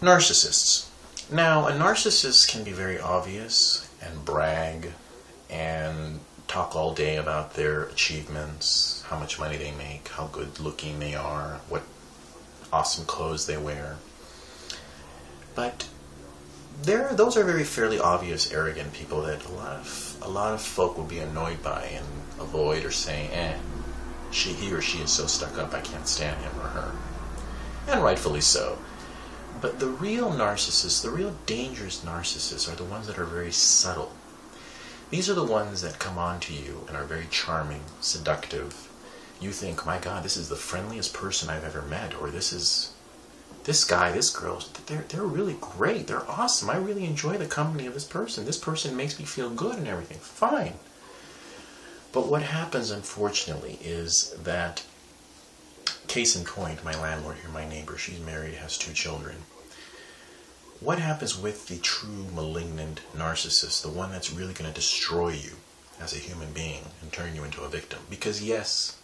Narcissists. Now, a narcissist can be very obvious and brag and talk all day about their achievements, how much money they make, how good looking they are, what awesome clothes they wear. But those are very fairly obvious, arrogant people that a lot of folk will be annoyed by and avoid or say, he or she is so stuck up, I can't stand him or her. And rightfully so. But the real narcissists, the real dangerous narcissists, are the ones that are very subtle. These are the ones that come on to you and are very charming, seductive. You think, my God, this is the friendliest person I've ever met, or this guy, this girl, they're really great, they're awesome, I really enjoy the company of this person makes me feel good and everything, fine. But what happens, unfortunately, is that, case in point, my landlord here, my neighbor, she's married, has 2 children. What happens with the true malignant narcissist, the one that's really going to destroy you as a human being and turn you into a victim? Because yes,